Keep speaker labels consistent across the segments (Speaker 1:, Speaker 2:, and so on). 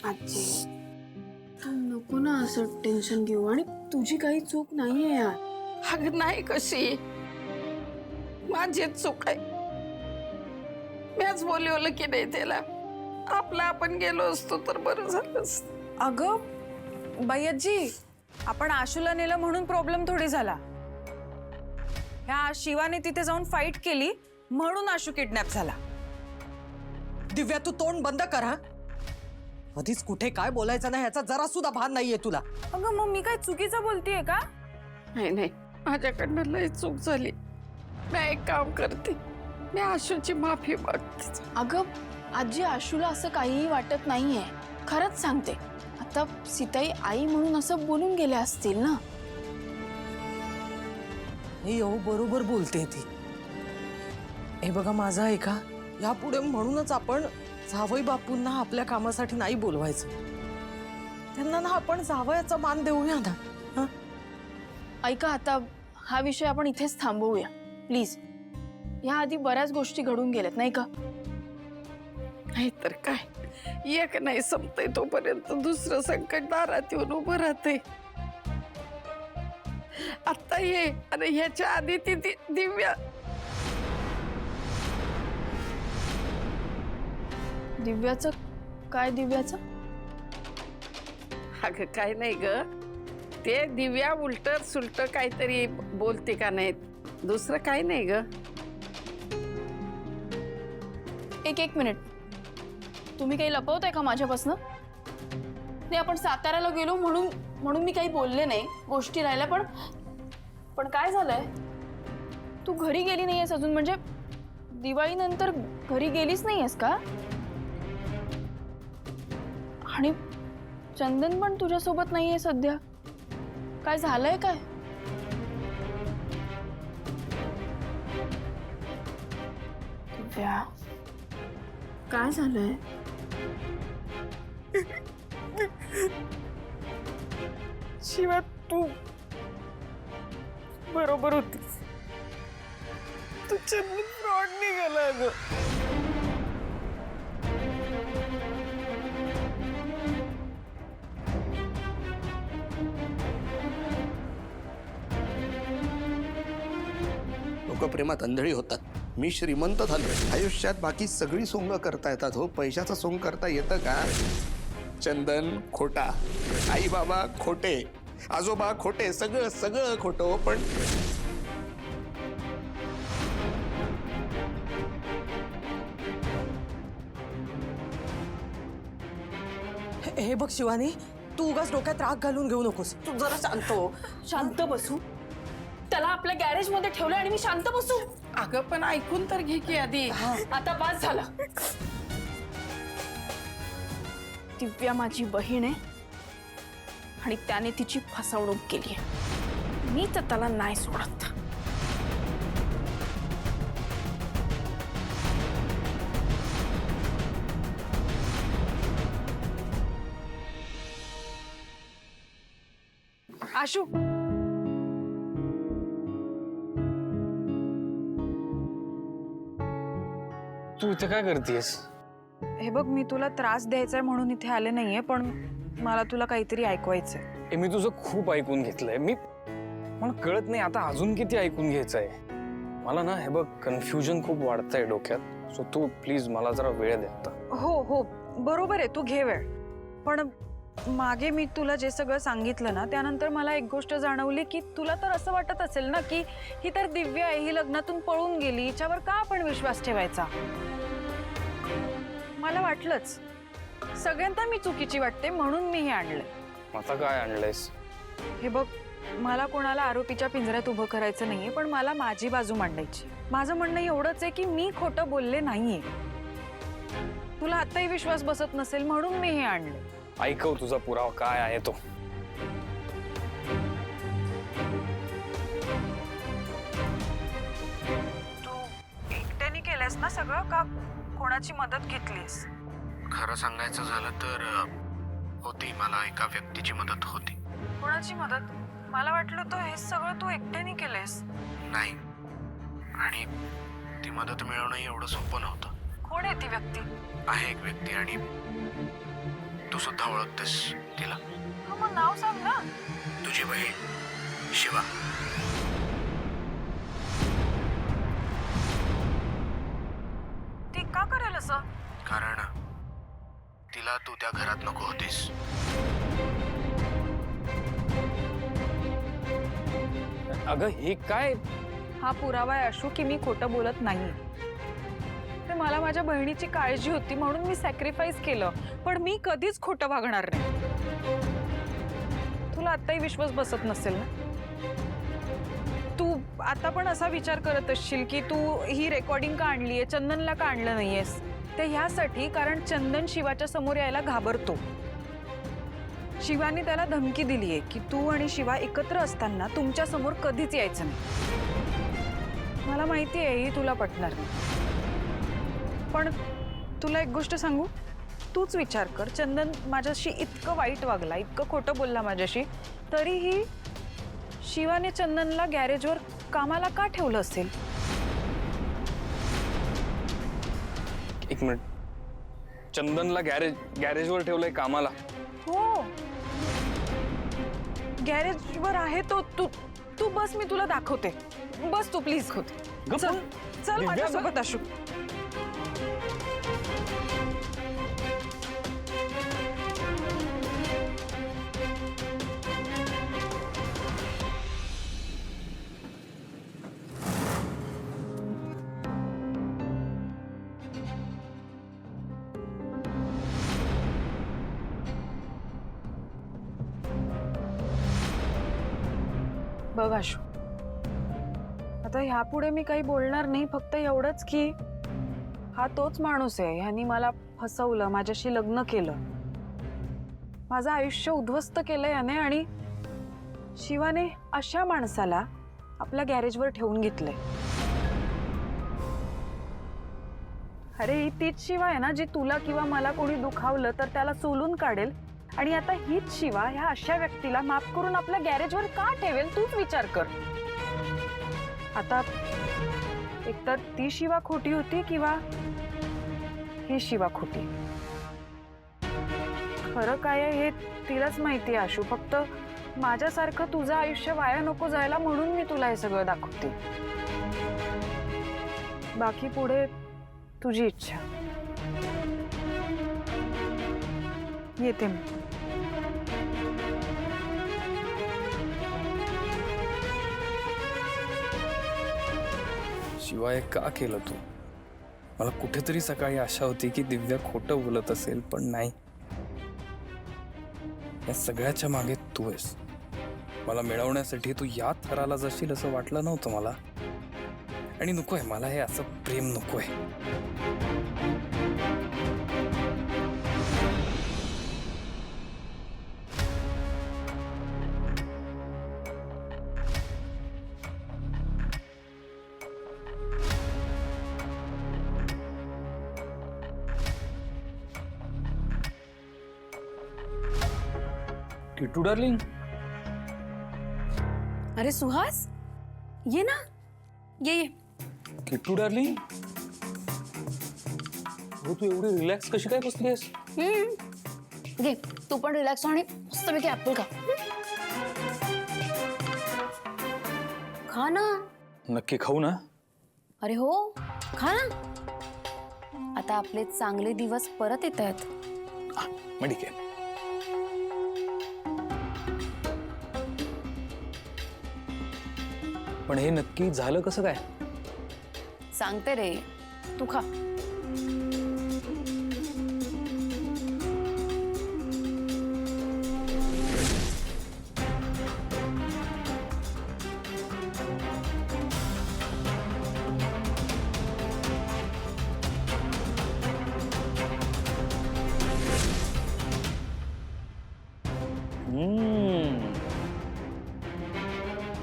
Speaker 1: आजी तू नको ना असं टेन्शन घेऊ आणि तुझी काही चूक नाहीये यार।
Speaker 2: अगं नाही कशी माझीच चूक आहे। मीच बोलवलं की नाही त्याला, आपलं आपण गेलो असतो तर बरं झालं असतं।
Speaker 3: अगं बाई आजी, आपण आशूला नेलं म्हणून प्रॉब्लेम थोडी झाला। ह्या शिवाने तिथे जाऊन फाईट केली म्हणून आशू किडनॅप झाला।
Speaker 4: दिव्या तू तोंड बंद कर हा। आधीच कुठे काय बोलायचं नाही ह्याचा जरा सुद्धा भान नाहीये तुला।
Speaker 3: अगं मग मी काय चुकीचं बोलतेय का?
Speaker 2: नाही नाही, माझ्याकडनं लय चूक झाली। मी एक काम करते, मी आशूची माफी मागते।
Speaker 1: अगं आजी आशूला असं काहीही वाटत नाहीये, खरंच सांगते। आता सीताई आई म्हणून असं बोलून गेल्या असतील ना।
Speaker 4: हे हो बरोबर बोलते ती। हे बघा माझं ऐका, यापुढे म्हणूनच आपण जावई बापूंना आपल्या कामासाठी नाही बोलवायचं। त्यांना ना आपण जावयाचा मान देऊया ना। हा?
Speaker 1: ऐका आता हा विषय आपण इथेच थांबवूया प्लीज। या आधी बऱ्याच गोष्टी घडून गेल्यात नाही का?
Speaker 2: नाहीतर काय, एक नाही संपतंय तोपर्यंत दुसरं संकट दारात येऊन उभं राहते। आता ये आणि ह्याच्या आधी ती दिव्या।
Speaker 1: दिव्याचं काय? दिव्याचं
Speaker 2: अगं काय नाही ग, ते दिव्या उलट सुलट काहीतरी बोलते का नाही, दुसरं काय नाही ग।
Speaker 1: एक मिनिट, तुम्ही काही लपवताय का माझ्यापासनं? नाही आपण साताऱ्याला गेलो म्हणून मी काही बोलले नाही, गोष्टी राहिल्या। पण काय झालंय? तू घरी गेली नाहीयेस अजून, म्हणजे दिवाळीनंतर घरी गेलीच नाहीयेस का? आणि चंदन पण तुझ्यासोबत नाहीये सध्या, काय झालंय काय? दिव्या काय झालंय?
Speaker 2: शिवा तू बरोबर होतीस, तुझ्या फ्रॉड निघाला ग।
Speaker 5: लोक प्रेमात अंधळी होतात। मी श्रीमंत झालो, आयुष्यात बाकी सगळी सोंग करता येतात हो, पैशाचं सोंग करता येतं का? चंदन खोटा, आई बाबा खोटे, आजोबा खोटे, सगळं सगळं खोटं हो। पण
Speaker 4: हे बघ शिवानी, तू उगाच डोक्यात राग घालून घेऊ नकोस। तू जरा शांत हो।
Speaker 1: शांत बसू? त्याला आपल्या गॅरेज मध्ये ठेवलं आणि मी शांत बसू?
Speaker 2: अगं पण ऐकून तर घे की आधी।
Speaker 1: आता बास झाला। दिव्या माझी बहीण आहे आणि त्याने तिची फसवणूक केली आहे, मी तर त्याला नाही सोडत।
Speaker 3: आशू
Speaker 6: तू इथे काय करतेस?
Speaker 3: हे बघ, मी तुला त्रास द्यायचाय म्हणून इथे आले नाहीये, पण मला तुला काहीतरी ऐकवायचंय।
Speaker 6: मी तुझं खूप ऐकून घेतलंय, मला कळत नाही आता अजून किती ऐकून घ्यायचंय मला ना। हे बघ कन्फ्युजन खूप वाढतंय डोक्यात, सो तू प्लीज मला जरा वेळ दे आता।
Speaker 3: हो हो बरोबर आहे, तू घे वेळ। पण मागे मी तुला जे सगळं सांगितलं ना, त्यानंतर मला एक गोष्ट जाणवली की तुला तर असं वाटत असेल ना की ही तर दिव्या आहे, ही लग्नातून पळून गेली, हिच्यावर का आपण विश्वास ठेवायचा? मला वाटलंच सगळ्यांना मी चुकीची वाटते म्हणून मी हे आणलंय।
Speaker 6: आता काय आणलंयस?
Speaker 3: हे बघ, मला कोणाला आरोपीच्या पिंजऱ्यात उभं करायचं नाहीये, पण मला माझी बाजू मांडायची। माझं म्हणणं एवढंच आहे की मी खोटं बोलले नाहीये। तुला आताही विश्वास बसत नसेल म्हणून मी हे आणले।
Speaker 6: ऐकव तुझा पुरावा काय आहे तो।
Speaker 3: तू एकट्याने केलंस ना सगळं, का कोणाची मदत घेतलीस?
Speaker 5: खरं सांगायचं झालं तर होती, मला एका व्यक्तीची मदत होती।
Speaker 3: कोणाची मदत? मला वाटलं तो हे सगळं तू एकट्याने केलंस।
Speaker 5: नाही, आणि ती मदत मिळवणं एवढं सोपं नव्हतं।
Speaker 3: कोण आहे ती व्यक्ती?
Speaker 5: आहे एक व्यक्ती, आणि तो सुद्धा ओळखतेस तिला.
Speaker 3: मग नाव सांग ना.
Speaker 5: तुझी बहीण शिवा.
Speaker 3: ती का करेल असं?
Speaker 5: कारण तिला तू त्या घरात नको होतीस.
Speaker 6: अगं हे काय?
Speaker 3: हा पुरावा आहे अशू की मी खोटं बोलत नाही. ते मला माझ्या बहिणीची काळजी होती म्हणून मी सॅक्रिफाईस केलं, पण मी कधीच खोटं वागणार नाही. तुला आत्ताही विश्वास बसत नसेल ना? तू आता पण असा विचार करत असशील की तू ही रेकॉर्डिंग का आणलीये, चंदनला का आणलं नाहीयेस? ते ह्यासाठी कारण चंदन शिवाच्या समोर यायला घाबरतो. शिवानी त्याला धमकी दिलीये की तू आणि शिवा एकत्र असताना तुमच्या समोर कधीच यायचं नाही. मला माहिती आहे ही तुला पटणार नाही, पण तुला एक गोष्ट सांगू. तूच विचार कर, चंदन माझ्याशी इतकं वाईट वागला, इतकं खोटं बोलला माझ्याशी, तरीही शिवाने चंदनला गॅरेजवर कामाला का ठेवलं असेल?
Speaker 6: एक मिनिट, चंदनला गॅरेजवर ठेवलंय कामाला?
Speaker 3: हो, गॅरेजवर आहे तो. तू बस, मी तुला दाखवते. बस तू प्लीज होते. चल चल माझ्यासोबत अशू. बघ आशू, आता ह्यापुढे मी काही बोलणार नाही. फक्त एवढंच की हा तोच माणूस आहे. ह्यानी मला फसवलं, माझ्याशी लग्न केलं, माझं आयुष्य उद्ध्वस्त केलं याने, आणि शिवाने अशा माणसाला आपल्या गॅरेजवर ठेवून घेतलंय. अरे ही तीच शिवा आहे ना जी तुला किंवा मला कोणी दुखावलं तर त्याला सोलून काढेल, आणि आता हीच शिवा ह्या अशा व्यक्तीला माफ करून आपल्या गॅरेजवर का ठेवेल? तूच विचार कर. आता एकतर ती शिवा खोटी होती किंवा ही शिवा खोटी. खरं काय आहे हे तिलाच माहिती आहे आशू. फक्त माझ्यासारखं तुझं आयुष्य वाया नको जायला म्हणून मी तुला हे सगळं दाखवते. बाकी पुढे तुझी इच्छा. येते मी.
Speaker 6: शिवाय का केलं तू? मला कुठेतरी सकाळी आशा होती की दिव्या खोटं बोलत असेल, पण नाही. या सगळ्याच्या मागे तू आहेस. मला मिळवण्यासाठी तू या थराला जाशील असं वाटलं नव्हतं मला. आणि नकोय मला हे असं प्रेम नकोय. किट्टू डार्लिंग,
Speaker 1: अरे सुहास, ये ना, ये.
Speaker 6: किट्टू डार्लिंग, हो तू एवढी रिलॅक्स कशी काय बसली आहेस?
Speaker 1: घे तू पण रिलॅक्स आणि मस्तपैकी ऍपल खा. खा ना.
Speaker 6: नक्की खाऊ ना?
Speaker 1: अरे हो, खा ना. आता आपले चांगले दिवस परत येत आहेत.
Speaker 6: मग ठीक आहे. पण हे नक्की झालं कसं काय?
Speaker 1: सांगते रे, तू खा.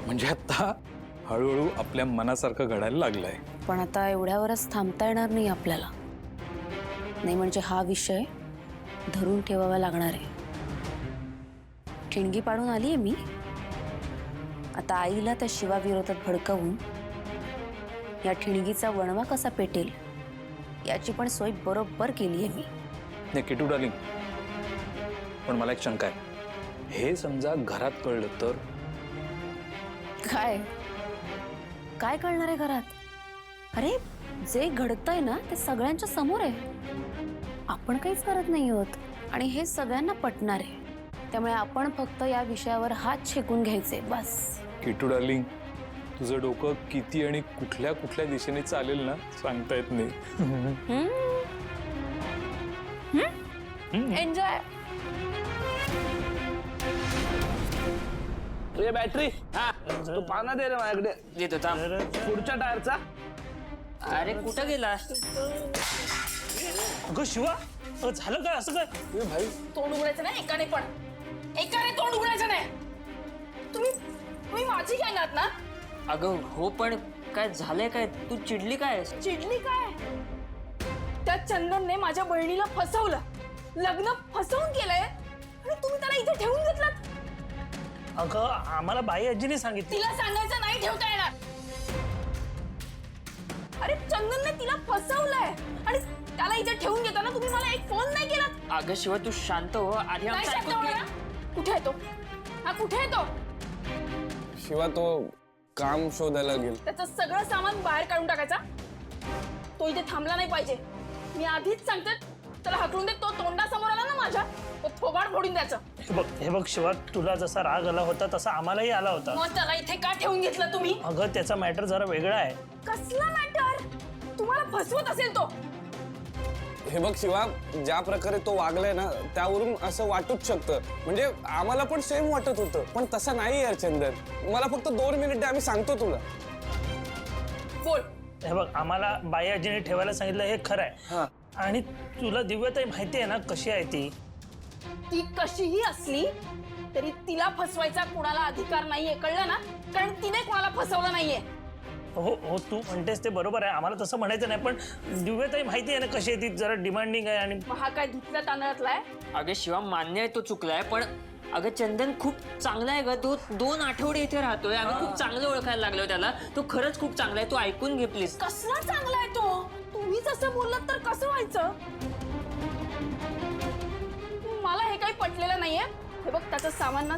Speaker 6: म्हणजे आता हळूहळू आपल्या मनासारखं घडायला लागलंय.
Speaker 1: पण आता एवढ्यावरच थांबता येणार नाही आपल्याला. नाही म्हणजे हा विषय धरून ठेवावा लागणार आहे. ठिणगी पाडून आली आहे मी. आता आईला त्या शिवाविरोधात भडकवून या ठिणगीचा वणवा कसा पेटेल याची पण सोय बरोबर केली आहे मी.
Speaker 6: नाही किट्टू डार्लिंग, पण मला एक शंका आहे, हे समजा घरात कळलं तर?
Speaker 7: काय काय कळणार आहे घरात? अरे जे घडतंय ना ते सगळ्यांच्या समोर आहे. आपण काहीच करत नाही आहोत आणि हे सगळ्यांना पटणार आहे. त्यामुळे आपण फक्त या विषयावर हात शेकून घ्यायचे बस.
Speaker 6: किटू डार्लिंग, तुझं डोकं किती आणि कुठल्या कुठल्या दिशेने चालेल ना सांगता येत नाही.
Speaker 1: एन्जॉय.
Speaker 8: ये बॅटरी हा तू पाना दे रे माझ्याकडे.
Speaker 9: येतो थांब.
Speaker 8: पुढच्या टायरचा.
Speaker 9: अरे कुठं गेला?
Speaker 8: अगं शिवा, झालं काय असं काय?
Speaker 6: भाई
Speaker 1: तोंड उघडायचं नाही एकाने पण. एकाने तोंड उघडायचं नाही. तुम्ही माझी काय नात ना?
Speaker 9: अगं हो, पण काय झालंय काय? तू चिडली काय?
Speaker 1: चिडली काय? त्या चंदनने माझ्या बहिणीला फसवलं, लग्न फसवून केलंय आणि तुम्ही त्याला इथे ठेवून घेतलात.
Speaker 8: अगं आम्हाला बाई आजीने सांगितलं.
Speaker 1: तिला सांगायचं नाही ठेवता येणार. अरे चंदनने तिला फसवलंय आणि त्याला इथे ठेवून घेताना तुम्ही मला एक फोन नाही केला.
Speaker 9: अगं शिवा तू शांत हो आधी.
Speaker 1: नाही
Speaker 9: आमचं
Speaker 1: शांत
Speaker 9: ऐकून घे.
Speaker 1: होणार? कुठे आहे तो? हा कुठे आहे तो?
Speaker 6: शिवा तो काम शोधायला गेल.
Speaker 1: त्याचं सगळं सामान बाहेर काढून टाकायचा. तो इथे थांबला नाही पाहिजे. मी आधीच सांगते त्याला हकलून दे. तो तोंडासमोर आला ना माझ्या, तो थोबाड फोडून द्यायचं.
Speaker 8: हे बघ शिवा, तुला जसा राग आला होता तसा आम्हालाही आला होता.
Speaker 1: मग त्याला इथे का ठेवून घेतलं तुम्ही?
Speaker 8: अगं त्याचा मॅटर जरा वेगळा आहे.
Speaker 1: कसला मॅटर? तुम्हाला फसवत असेल तो.
Speaker 10: हे बघ शिवा, ज्या प्रकारे तो वागलाय ना त्यावरून असं वाटूच शकतं. म्हणजे आम्हाला पण सेम वाटत होतं, पण तसं नाही यार चंदन. मला फक्त 2 मिनिट आम्ही सांगतो तुला.
Speaker 1: बोल.
Speaker 8: हे बघ, आम्हाला बाई आजीने ठेवायला सांगितलं हे खरं आहे. आणि तुला दिव्याताई माहिती आहे ना कशी आहे ती.
Speaker 1: ती कशीही असली तरी तिला फसवायचा कुणाला अधिकार नाहीये, कळलं ना? कारण तिने कुणाला फसवलं नाहीये.
Speaker 8: हो हो, तू म्हणतेस ते बरोबर आहे, आम्हाला तसं म्हणायचं नाही, पण दिव्याताई माहिती आहे ना कशी आहे ती, जरा डिमांडिंग आहे. आणि
Speaker 1: मग हा काय धुतल्या तांदळातलाय?
Speaker 9: अगं शिवा मान्य आहे तो चुकलाय, पण अगं चंदन खूप चांगला आहे ग. तो 2 आठवडे इथे राहतोय. आम्ही खूप चांगलं ओळखायला लागलोय त्याला. तो खरंच खूप चांगला आहे. तू ऐकून घे प्लीज.
Speaker 1: कसला चांगला आहे तो? तुम्हीच असं बोललात तर कसं व्हायचं? मला हे काही पटलेलं नाहीये. हे बघ, त्याचं सामान ना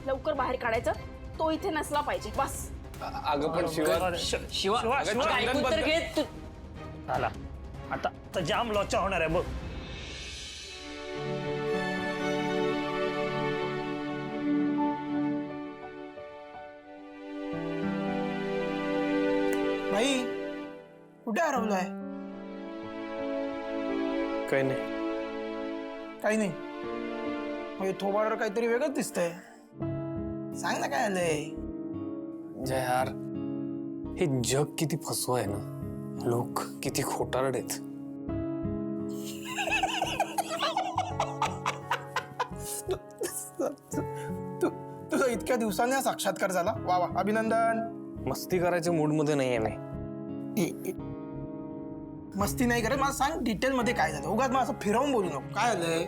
Speaker 1: लवकर बाहेर काढायचं. तो इथे नसला पाहिजे बस.
Speaker 10: अगं पण शिवा
Speaker 9: शिवा
Speaker 8: शिवा,
Speaker 9: अगं,
Speaker 8: शिवा,
Speaker 9: ऐकून तर घे तू.
Speaker 8: आला आता जाम लॉचा होणार आहे बघ.
Speaker 11: भाई कुठे हरवलाय?
Speaker 6: काही नाही.
Speaker 11: काही नाही. म्हणजे थोबाडावर काहीतरी वेगळंच दिसतंय. सांग ना काय आलंय?
Speaker 6: जय यार, हे जग किती फसवं आहे ना. लोक किती खोटारड आहेत.
Speaker 11: तुझा इतक्या दिवसांनी हा साक्षात्कार झाला. वा वा, अभिनंदन.
Speaker 6: मस्ती करायच्या मूड मध्ये नाहीये मी.
Speaker 11: मस्ती नाही करत, मला सांग डिटेल मध्ये काय झालं. उगाच मला असं फिरवून बोलू नको. काय आलंय?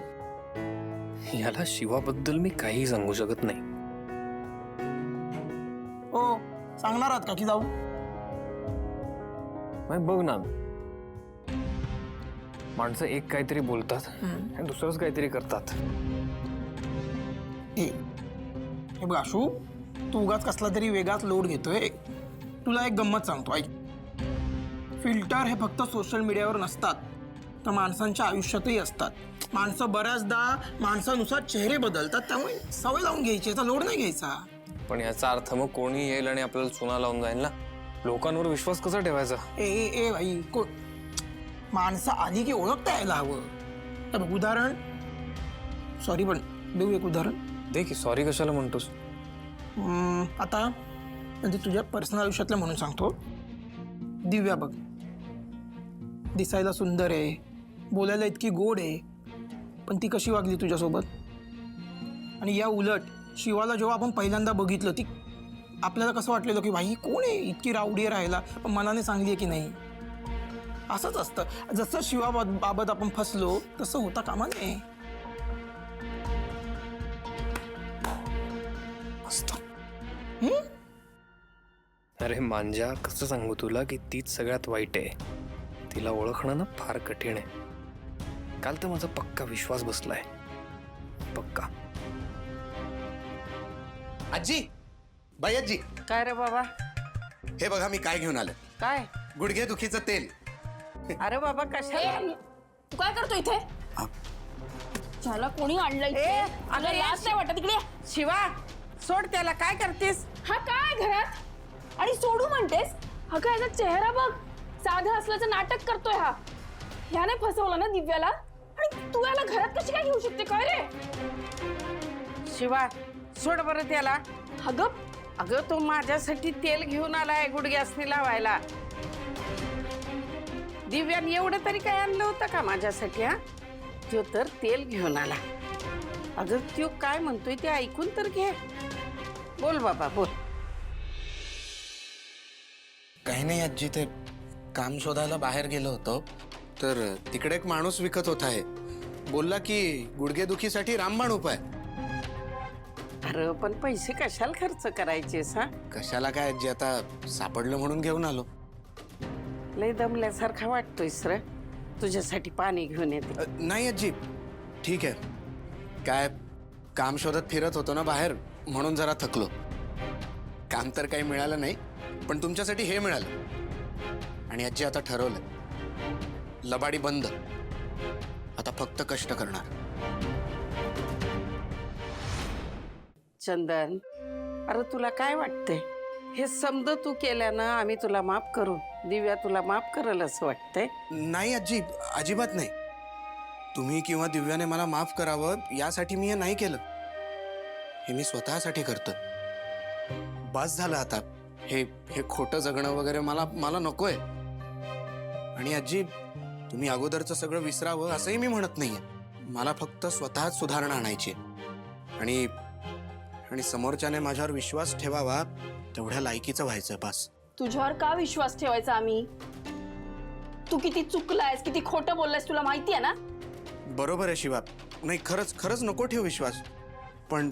Speaker 6: याला शिवाबद्दल मी काही सांगू शकत नाही.
Speaker 11: हो, सांगणार आहात का की जाऊ?
Speaker 6: बघ ना, माणसं एक काहीतरी बोलतात आणि दुसरंच काहीतरी करतात.
Speaker 11: हे बघ आशू, तू उगाच कसला तरी वेगळाच लोड घेतोय. तुला एक गंमत सांगतो, ऐक. फिल्टर हे फक्त सोशल मीडियावर नसतात, तर माणसांच्या आयुष्यातही असतात. माणसं बऱ्याचदा माणसानुसार चेहरे बदलतात, त्यामुळे सवय लावून घ्यायची, याचा लोड नाही घ्यायचा.
Speaker 6: पण याचा अर्थ मग कोणी येईल आणि आपल्याला चुना लावून जाईल ना. लोकांवर विश्वास कसा ठेवायचा?
Speaker 11: ए भाई, माणसं आली की ओळखता यायला हवं. हे बघ, उदाहरण, सॉरी पण देऊ एक उदाहरण.
Speaker 6: दे की. सॉरी कशाला म्हणतोस?
Speaker 11: आता म्हणजे तुझ्या पर्सनल आयुष्यातलं म्हणून सांगतो. दिव्या बघ, दिसायला सुंदर आहे, बोलायला इतकी गोड आहे, पण ती कशी वागली तुझ्यासोबत? आणि या उलट शिवाला जेव्हा आपण पहिल्यांदा बघितलं, ती आपल्याला कसं वाटलेलं की भाई कोण आहे, इतकी रावडी राहायला, पण मनाने चांगली आहे की नाही. असंच असतं. जसं शिवाबाबत आपण फसलो तसं होता कामा नये.
Speaker 6: मस्त. अरे मांजा, कसं सांगू तुला की तीच सगळ्यात वाईट आहे. तिला ओळखणं ना फार कठीण आहे. काल तर माझा पक्का विश्वास बसलाय.
Speaker 2: पक्का.
Speaker 5: आजी बाई आजी,
Speaker 2: काय रे बाबा?
Speaker 5: हे बघा मी काय घेऊन आलो.
Speaker 2: काय?
Speaker 5: गुडघे दुखीचं तेल.
Speaker 2: अरे बाबा कशाला?
Speaker 1: तू काय करतो इथे? ज्याला कोणी आणलं इथे?
Speaker 2: ए,
Speaker 1: तुला
Speaker 2: अगं,
Speaker 1: लाज नाही वाटत? इकडे ये.
Speaker 2: शिवा सोड त्याला. काय करतेस?
Speaker 1: हा काय घरात आणि सोडू म्हणतेस? हा काय याचा चेहरा बघ, साधं असल्याचं नाटक करतोय हा. ह्याने फसवलं ना दिव्याला, आणि तू याला घरात कशी काय घेऊ शकते? काय रे?
Speaker 2: शिवा सोड बरं त्याला.
Speaker 1: अगं
Speaker 2: अगं तो माझ्यासाठी तेल घेऊन आलाय गुडघ्यासनी लावायला. दिव्याने एवढं तरी काय आणलं होतं का माझ्यासाठी? हा तो तर तेल घेऊन आला. अगं तो काय म्हणतोय ते ऐकून तर घे. बोल बाबा बोल.
Speaker 5: काही नाही आजी, ते काम शोधायला बाहेर गेलो होतो तर तिकडे एक माणूस विकत होता आहे. बोलला की गुडघेदुखीसाठी रामबाण उपाय.
Speaker 2: अरे पण पैसे कशाला खर्च करायचेस? हा
Speaker 5: कशाला काय आजी, आता सापडलं म्हणून घेऊन आलो.
Speaker 2: लय दमल्यासारखा वाटतोयस रे. तुझ्यासाठी पाणी घेऊन येते.
Speaker 5: नाही आजी, ठीक आहे. काय काम शोधत फिरत होतो ना बाहेर, म्हणून जरा थकलो. काम तर काही मिळालं नाही, पण तुमच्यासाठी हे मिळालं. आणि आजी आता ठरवलं, लबाडी बंद. आता फक्त कष्ट करणार.
Speaker 2: चंदन, अरे तुला काय वाटतंय? हे समज तू केल्यानं आम्ही तुला माफ करू, दिव्या तुला माफ करल असं वाटतंय?
Speaker 5: नाही आजी, अजिबात नाही. तुम्ही किंवा दिव्याने मला माफ करावं यासाठी मी हे नाही केलं. हे मी स्वतःसाठी करतोय. बस झालं आता. हे हे खोटं जगणं वगैरे मला नकोय. आणि आजी, तुम्ही अगोदरचं सगळं विसरावं असंही मी म्हणत नाहीये. मला फक्त स्वतःच सुधारणा आणायची. आणि आणि समोरच्याने माझ्यावर विश्वास ठेवावा तेवढ्या लायकीचं व्हायचं बस.
Speaker 1: तुझ्यावर का विश्वास ठेवायचा आम्ही? तू किती चुकलायस, किती खोटं बोललायस तुला माहिती आहे ना?
Speaker 5: बरोबर आहे शिवा. नाही, खरंच नको ठेव विश्वास. पण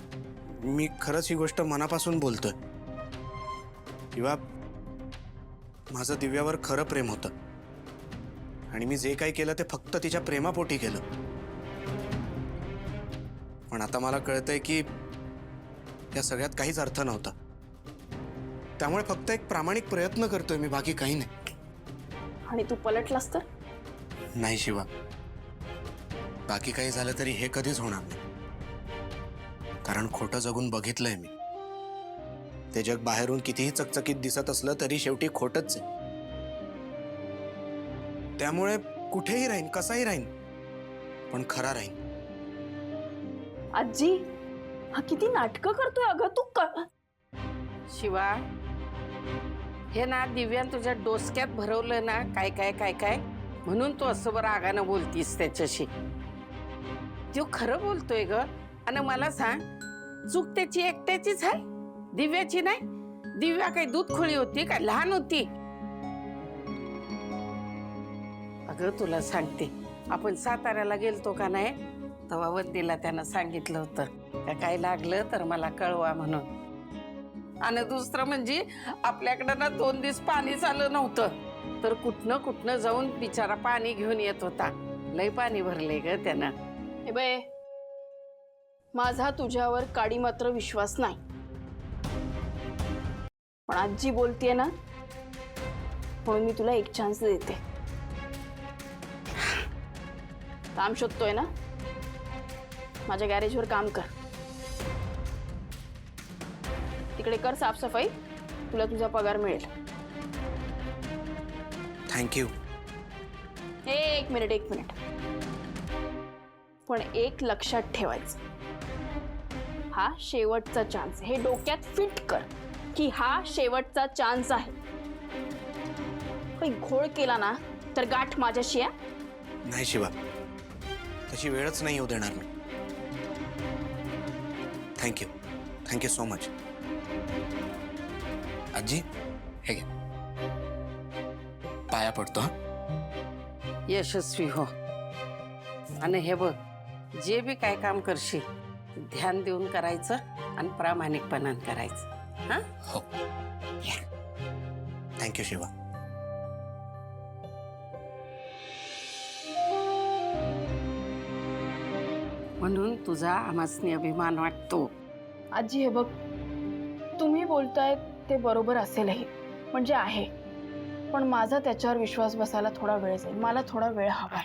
Speaker 5: मी खरंच ही गोष्ट मनापासून बोलतोय. शिवा, माझं दिव्यावर खरं प्रेम होतं. आणि मी जे काही केलं ते फक्त तिच्या प्रेमापोटी केलं. पण आता मला कळतंय की या सगळ्यात काहीच अर्थ नव्हता. त्यामुळे फक्त एक प्रामाणिक प्रयत्न करतोय मी, बाकी काही नाही.
Speaker 1: आणि तू पलटलास तर?
Speaker 5: नाही शिवा, बाकी काही झालं तरी हे कधीच होणार नाही. कारण खोटं जगून बघितलंय मी. ते जग बाहेरून कितीही चकचकीत दिसत असलं तरी शेवटी खोटच आहे. त्यामुळे कुठेही राहीन, कसाही राहीन, पण खरा राहीन.
Speaker 1: आजी, हा किती नाटकं करतोय अगं तू.
Speaker 2: शिवा, हे ना दिव्यान तुझ्या डोसक्यात भरवलं ना काय काय काय काय, म्हणून तू असं बरं रागानं बोलतीस त्याच्याशी. तो खरं बोलतोय ग. आणि मला सांग, चूक त्याची एकट्याचीच आहे, दिव्याची नाही? दिव्या काही दूध खोळी होती का, लहान होती? अगं तुला सांगते, आपण साताऱ्याला गेलतो का नाही, तेव्हा वंदीला त्यानं सांगितलं होतं का काय लागलं तर मला कळवा म्हणून. आणि दुसरं म्हणजे आपल्याकडं ना 2 दिवस पाणी आलं नव्हतं, तर कुठनं जाऊन बिचारा पाणी घेऊन येत होता. लय पाणी भरले ग त्यानं.
Speaker 1: हे बे, माझा तुझ्यावर काडी मात्र विश्वास नाही. पण आजी बोलतीये ना, म्हणून मी तुला एक चान्स देते. काम शोधतोय ना, माझ्या गॅरेजवर काम कर. तिकडे कर साफसफाई, तुला तुझा पगार मिळेल.
Speaker 5: थँक्यू.
Speaker 1: एक मिनिट. पण एक लक्षात ठेवायचं, हा शेवटचा चान्स. हे डोक्यात फिट कर की हा शेवटचा चान्स आहे. काही घोळ केला ना तर गाठ माझ्याशी आहे.
Speaker 5: नाही शिवा, तशी वेळच नाही येऊ देणार मी. Thank you so much. आजी, हे घे, पाया पडतो. हा,
Speaker 2: यशस्वी हो. आणि हे बघ, जे बी काय काम करशील ध्यान देऊन करायचं आणि प्रामाणिकपणानं करायचं. हा,
Speaker 5: हो. थँक्यू शिवा.
Speaker 2: म्हणून तुझा आमासनी अभिमान वाटतो.
Speaker 1: आजी हे बघ, तुम्ही बोलताय ते बरोबर असेलही, म्हणजे आहे, पण माझा त्याच्यावर विश्वास बसायला थोडा वेळ जाईल. मला थोडा वेळ हवा.